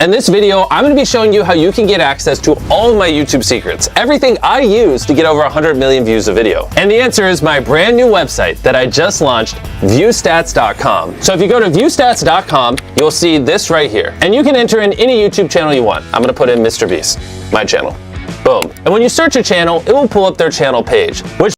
In this video, I'm going to be showing you how you can get access to all of my YouTube secrets, everything I use to get over 100 million views a video. And the answer is my brand new website that I just launched, viewstats.com. So if you go to viewstats.com, you'll see this right here. And you can enter in any YouTube channel you want. I'm going to put in Mr. Beast, my channel. Boom. And when you search a channel, it will pull up their channel page, which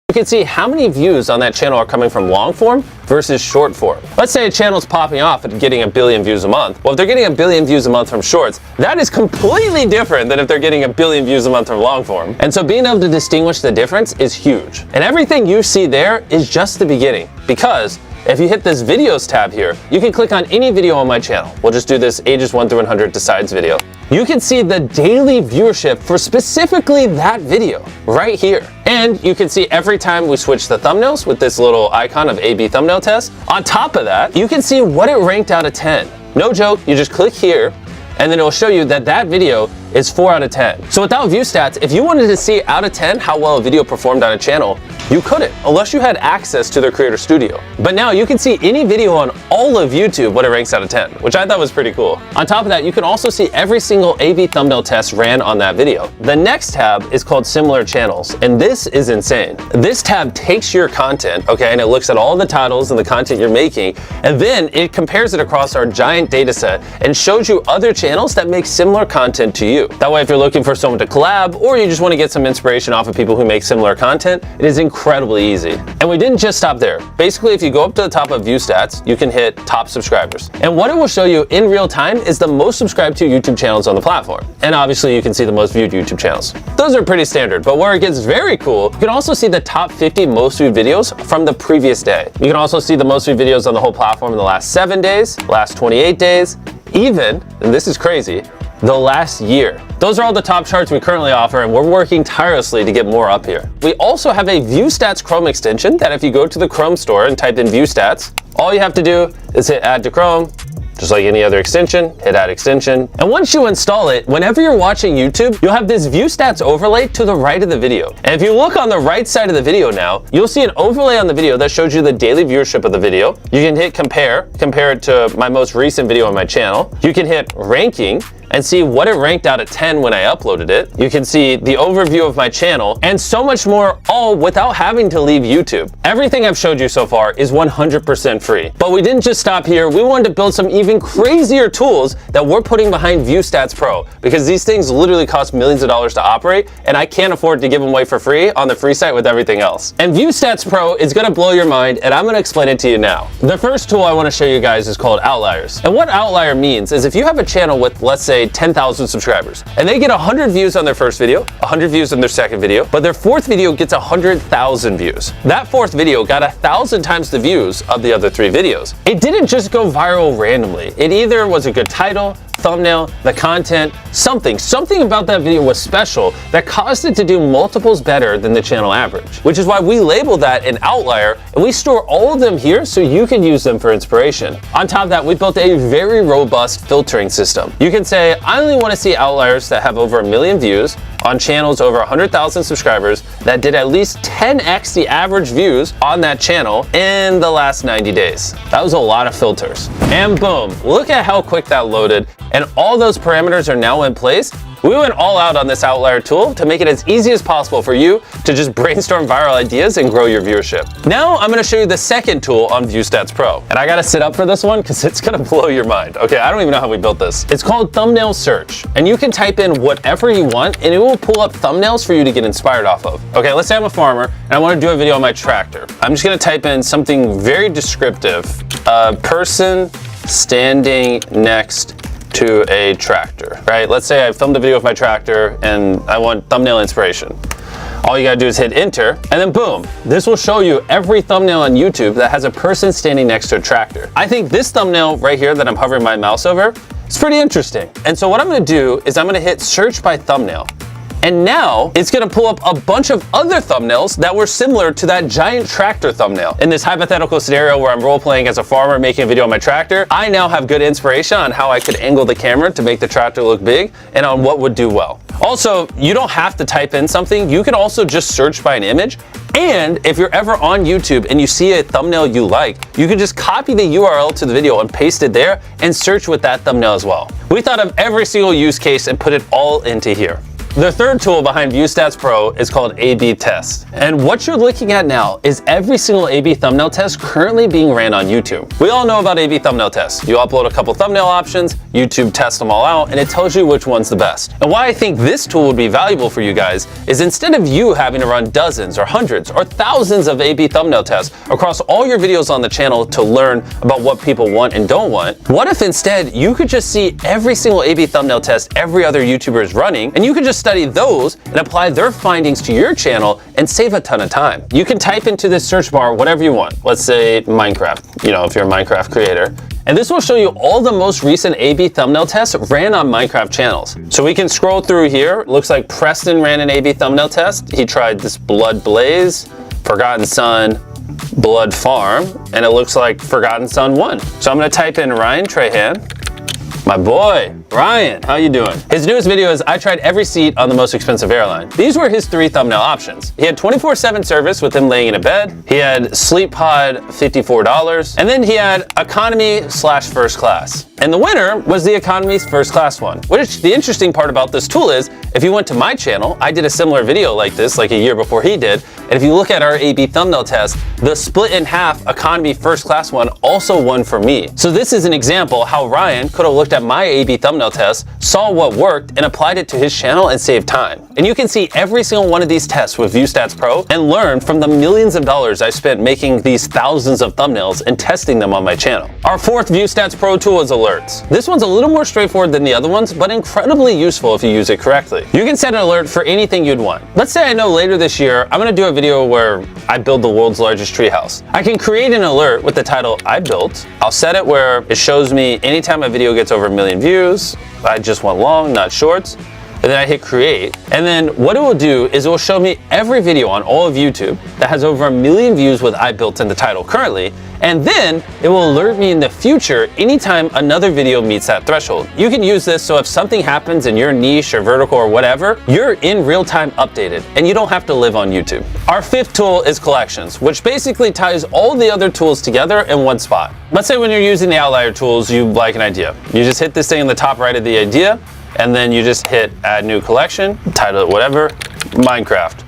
you can see how many views on that channel are coming from long form versus short form. Let's say a channel's popping off and getting 1 billion views a month. Well, if they're getting 1 billion views a month from shorts, that is completely different than if they're getting 1 billion views a month from long form. And so being able to distinguish the difference is huge. And everything you see there is just the beginning, because if you hit this videos tab here, you can click on any video on my channel. We'll just do this ages 1 through 100 decides video. You can see the daily viewership for specifically that video right here. And you can see every time we switch the thumbnails with this little icon of A/B thumbnail test. On top of that, you can see what it ranked out of 10. No joke, you just click here and then it'll show you that that video is 4 out of 10. So without view stats, if you wanted to see out of 10 how well a video performed on a channel, you couldn't, unless you had access to their Creator Studio. But now you can see any video on all of YouTube what it ranks out of 10, which I thought was pretty cool. On top of that, you can also see every single A/B thumbnail test ran on that video. The next tab is called Similar Channels, and this is insane. This tab takes your content, okay, and it looks at all the titles and the content you're making, and then it compares it across our giant data set and shows you other channels that make similar content to you. That way, if you're looking for someone to collab, or you just want to get some inspiration off of people who make similar content, it is incredibly easy. And we didn't just stop there. Basically, if you go up to the top of View Stats, you can hit top subscribers. And what it will show you in real time is the most subscribed to YouTube channels on the platform. And obviously, you can see the most viewed YouTube channels. Those are pretty standard, but where it gets very cool, you can also see the top 50 most viewed videos from the previous day. You can also see the most viewed videos on the whole platform in the last 7 days, last 28 days, even, and this is crazy, the last year. Those are all the top charts we currently offer, and we're working tirelessly to get more up here. We also have a View Stats Chrome extension that if you go to the Chrome store and type in View Stats, all you have to do is hit Add to Chrome, just like any other extension, hit Add Extension. And once you install it, whenever you're watching YouTube, you'll have this View Stats overlay to the right of the video. And if you look on the right side of the video now, you'll see an overlay on the video that shows you the daily viewership of the video. You can hit compare it to my most recent video on my channel. You can hit ranking and see what it ranked out of 10 when I uploaded it. You can see the overview of my channel and so much more, all without having to leave YouTube. Everything I've showed you so far is 100% free. But we didn't just stop here. We wanted to build some even crazier tools that we're putting behind View Stats Pro, because these things literally cost millions of dollars to operate, and I can't afford to give them away for free on the free site with everything else. And View Stats Pro is gonna blow your mind, and I'm gonna explain it to you now. The first tool I wanna show you guys is called Outliers. And what Outlier means is if you have a channel with, let's say, 10,000 subscribers, and they get 100 views on their first video, 100 views on their second video, but their fourth video gets 100,000 views. That fourth video got 1,000 times the views of the other 3 videos. It didn't just go viral randomly. It either was a good title, thumbnail, the content, something about that video was special that caused it to do multiples better than the channel average, which is why we label that an outlier, and we store all of them here so you can use them for inspiration. On top of that, we built a very robust filtering system. You can say, I only want to see outliers that have over 1 million views on channels over 100,000 subscribers that did at least 10x the average views on that channel in the last 90 days. That was a lot of filters. And boom, look at how quick that loaded. And all those parameters are now in place. We went all out on this outlier tool to make it as easy as possible for you to just brainstorm viral ideas and grow your viewership. Now I'm gonna show you the second tool on View Stats Pro. And I gotta sit up for this one because it's gonna blow your mind. Okay, I don't even know how we built this. It's called Thumbnail Search. And you can type in whatever you want and it will pull up thumbnails for you to get inspired off of. Okay, let's say I'm a farmer and I wanna do a video on my tractor. I'm just gonna type in something very descriptive. A person standing next to a tractor, right? Let's say I filmed a video of my tractor and I want thumbnail inspiration. All you gotta do is hit enter, and then boom, this will show you every thumbnail on YouTube that has a person standing next to a tractor. I think this thumbnail right here that I'm hovering my mouse over is pretty interesting. And so what I'm gonna do is I'm gonna hit search by thumbnail. And now it's gonna pull up a bunch of other thumbnails that were similar to that giant tractor thumbnail. In this hypothetical scenario where I'm role-playing as a farmer making a video on my tractor, I now have good inspiration on how I could angle the camera to make the tractor look big and on what would do well. Also, you don't have to type in something. You can also just search by an image. And if you're ever on YouTube and you see a thumbnail you like, you can just copy the URL to the video and paste it there and search with that thumbnail as well. We thought of every single use case and put it all into here. The third tool behind ViewStats Pro is called A/B Test. And what you're looking at now is every single A/B thumbnail test currently being ran on YouTube. We all know about A/B thumbnail tests. You upload a couple thumbnail options, YouTube tests them all out, and it tells you which one's the best. And why I think this tool would be valuable for you guys is instead of you having to run dozens or hundreds or thousands of A/B thumbnail tests across all your videos on the channel to learn about what people want and don't want, what if instead you could just see every single A/B thumbnail test every other YouTuber is running, and you could just study those and apply their findings to your channel and save a ton of time. You can type into this search bar whatever you want. Let's say Minecraft, if you're a Minecraft creator. And this will show you all the most recent A/B thumbnail tests ran on Minecraft channels. So we can scroll through here. Looks like Preston ran an A/B thumbnail test. He tried this Blood Blaze, Forgotten Son, Blood Farm, and it looks like Forgotten Son won. So I'm gonna type in Ryan Trahan. My boy, Ryan, how you doing? His newest video is I tried every seat on the most expensive airline. These were his 3 thumbnail options. He had 24/7 service with him laying in a bed. He had Sleep Pod, $54. And then he had economy/first class. And the winner was the economy first class one. Which the interesting part about this tool is, if you went to my channel, I did a similar video like this like a year before he did. And if you look at our A/B thumbnail test, the split in half economy first class one also won for me. So this is an example how Ryan could have looked at my A/B thumbnail test, saw what worked, and applied it to his channel and saved time. And you can see every single one of these tests with ViewStats Pro and learn from the millions of dollars I spent making these thousands of thumbnails and testing them on my channel. Our fourth ViewStats Pro tool is alerts. This one's a little more straightforward than the other ones, but incredibly useful if you use it correctly. You can set an alert for anything you'd want. Let's say I know later this year, I'm gonna do a video where I build the world's largest treehouse. I can create an alert with the title I built. I'll set it where it shows me anytime a video gets over 1 million views. I just want long, not shorts. And then I hit create. And then what it will do is it will show me every video on all of YouTube that has over 1 million views with I built in the title currently. And then it will alert me in the future anytime another video meets that threshold. You can use this so if something happens in your niche or vertical or whatever, you're in real time updated and you don't have to live on YouTube. Our fifth tool is collections, which basically ties all the other tools together in one spot. Let's say when you're using the outlier tools, you like an idea. You just hit this thing in the top right of the idea, and then you just hit add new collection, title it whatever, Minecraft.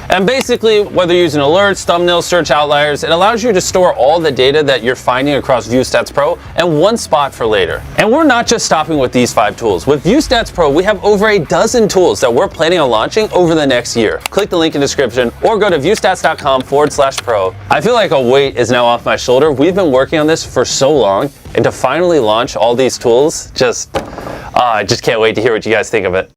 And basically, whether you're using alerts, thumbnails, search outliers, it allows you to store all the data that you're finding across ViewStats Pro in one spot for later. And we're not just stopping with these 5 tools. With ViewStats Pro, we have over a dozen tools that we're planning on launching over the next year. Click the link in the description or go to viewstats.com/pro. I feel like a weight is now off my shoulder. We've been working on this for so long, and to finally launch all these tools, I just can't wait to hear what you guys think of it.